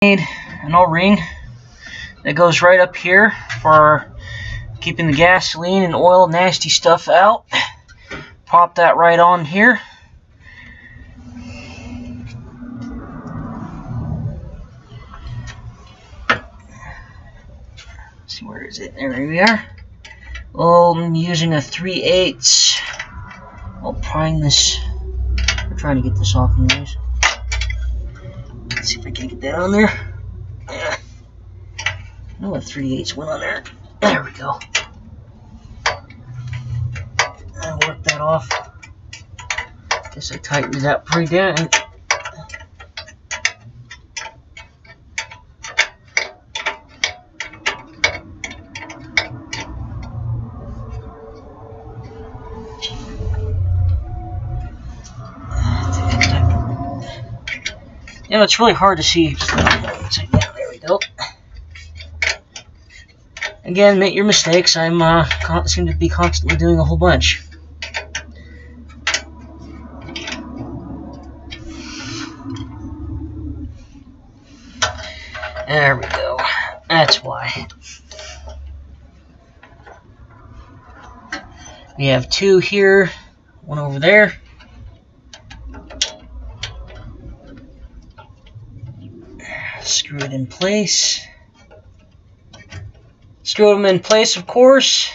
Made an O-ring that goes right up here for keeping the gasoline and oil nasty stuff out. Pop that right on here. Let's see, where is it? There we are. Well, I'm using a 3/8. I'll prime this. We're trying to get this off anyways. Let's see if I can get that on there. Yeah. I know a 3/8 went on there. There we go. I worked that off. Guess I tightened that pretty down. You know, it's really hard to see. There we go. Again, make your mistakes. I'm seem to be constantly doing a whole bunch. There we go. That's why. We have two here, one over there. Screw it in place. Screw them in place, of course.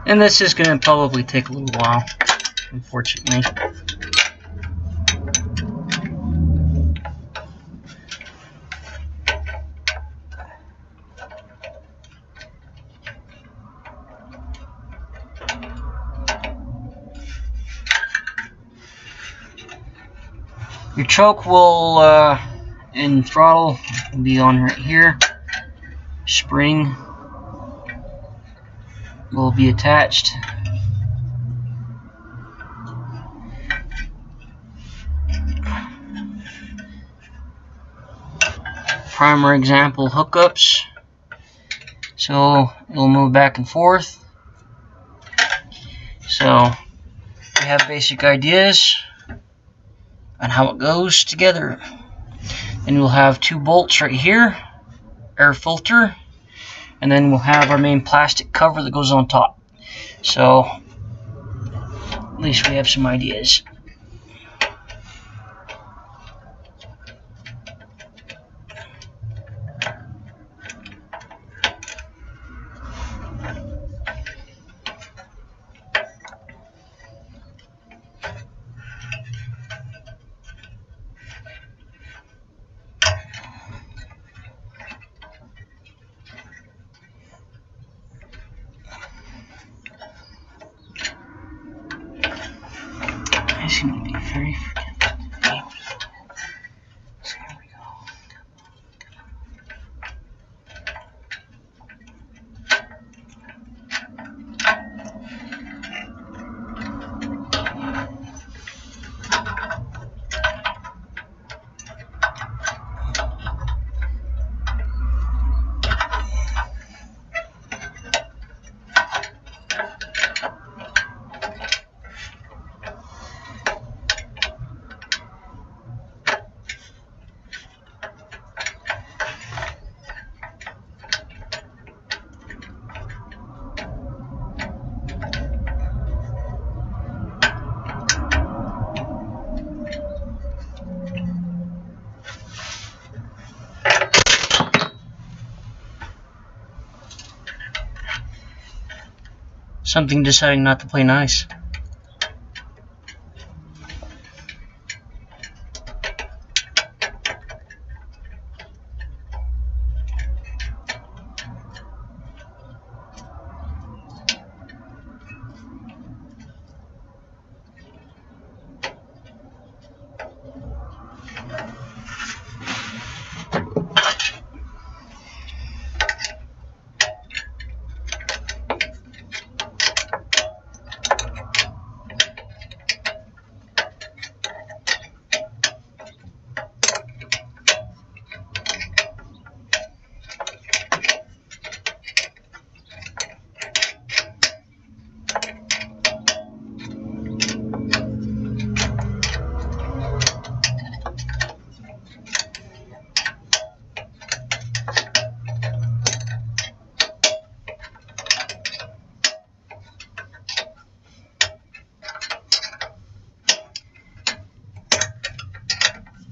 And this is going to probably take a little while, unfortunately. Your choke will, and throttle will be on right here. Spring will be attached. Primer example hookups. So it'll move back and forth. So we have basic ideas on how it goes together. And we'll have two bolts right here, air filter, and then we'll have our main plastic cover that goes on top. So at least we have some ideas. I seem to be very forgetful. So here we go. Something deciding not to play nice.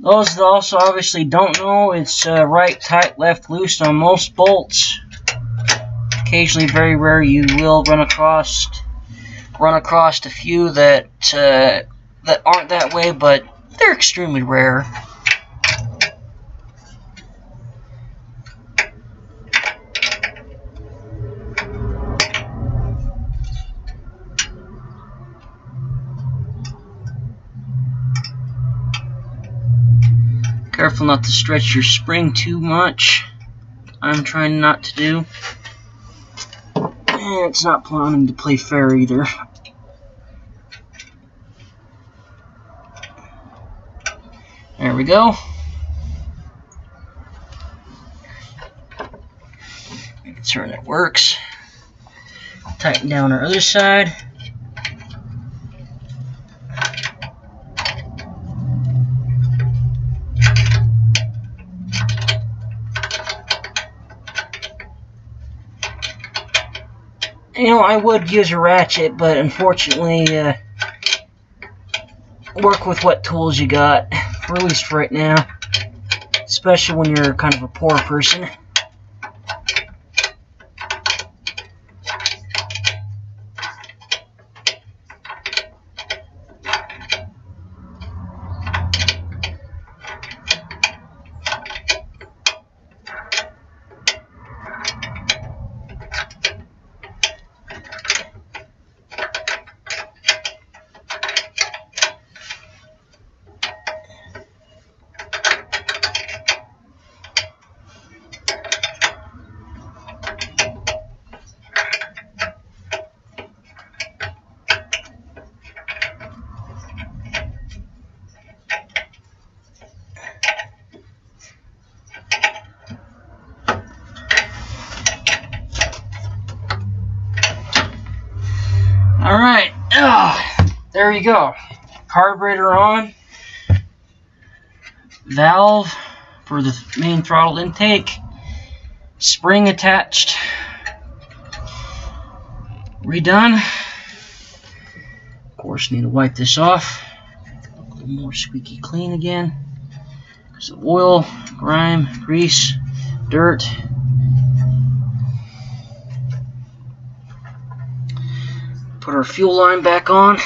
Those that also obviously don't know, it's right tight, left loose on most bolts. Occasionally, very rare, you will run across a few that aren't that way, but they're extremely rare. Careful not to stretch your spring too much. I'm trying not to do. And it's not planning to play fair either. There we go. Making certain it works. Tighten down our other side. You know, I would use a ratchet, but unfortunately, work with what tools you got, at least for right now, especially when you're kind of a poor person. Alright, there you go. Carburetor on. Valve for the main throttle intake. Spring attached. Redone. Of course, need to wipe this off. A little more squeaky clean again. Because of oil, grime, grease, dirt. Put our fuel line back on.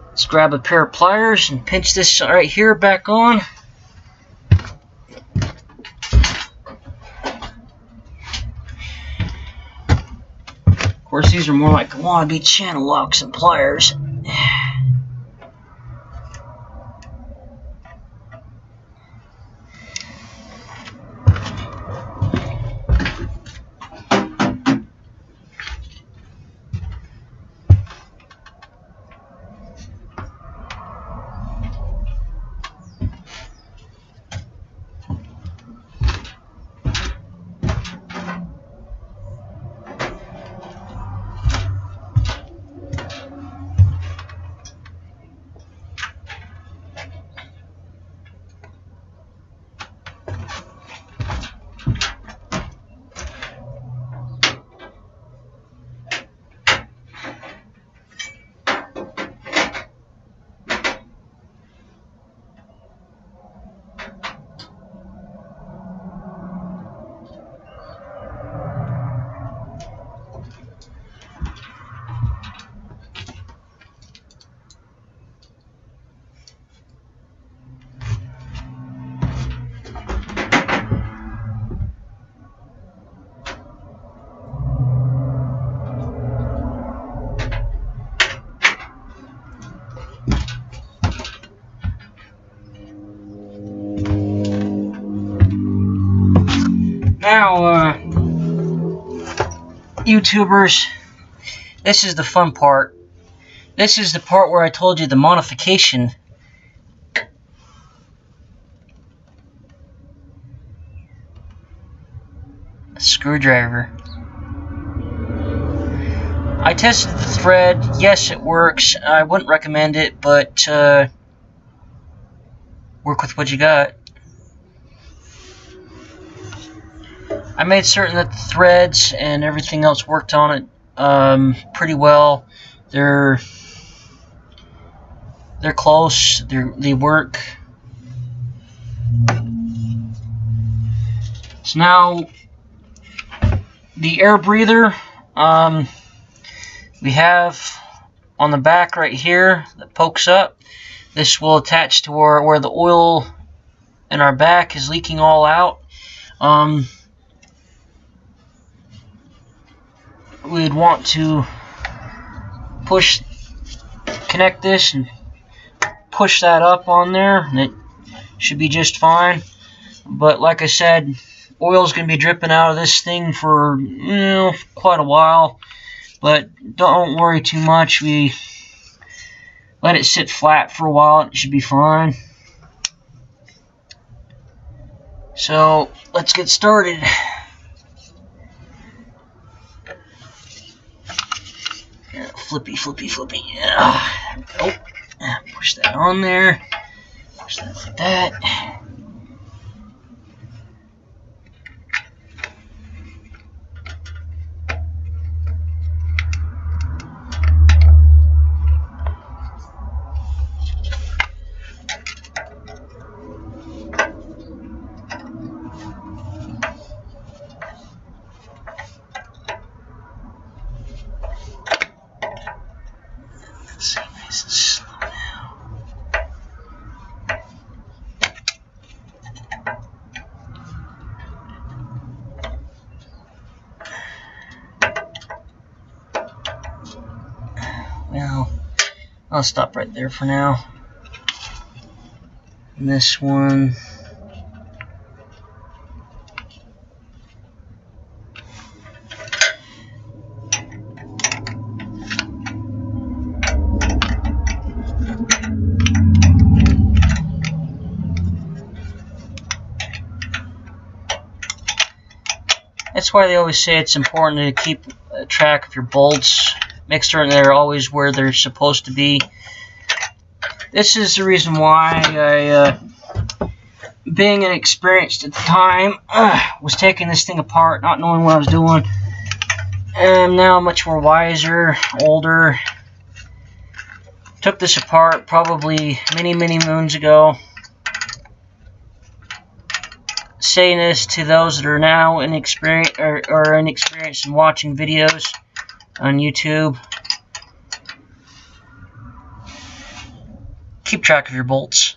Let's grab a pair of pliers and pinch this right here back on. Of course, these are more like wannabe channel locks and pliers. Now, YouTubers, this is the fun part. This is the part where I told you the modification. A screwdriver. I tested the thread. Yes, it works. I wouldn't recommend it, but work with what you got. I made certain that the threads and everything else worked on it pretty well. They're they're close. They work. So now the air breather we have on the back right here that pokes up. This will attach to where the oil in our back is leaking all out. We'd want to connect this and push that up on there, and it should be just fine. But like I said, oil's going to be dripping out of this thing for quite a while. But don't worry too much. We let it sit flat for a while. It should be fine. So let's get started. Flippy. There we go. Push that on there. Push that like that. Let's see, nice and slow now. Well, I'll stop right there for now. And this one. That's why they always say it's important to keep track of your bolts. Make certain they're always where they're supposed to be. This is the reason why I, being inexperienced at the time, was taking this thing apart, not knowing what I was doing. And I'm now much more wiser, older. Took this apart probably many moons ago. Saying this to those that are now inexperienced or inexperienced in watching videos on YouTube. Keep track of your bolts.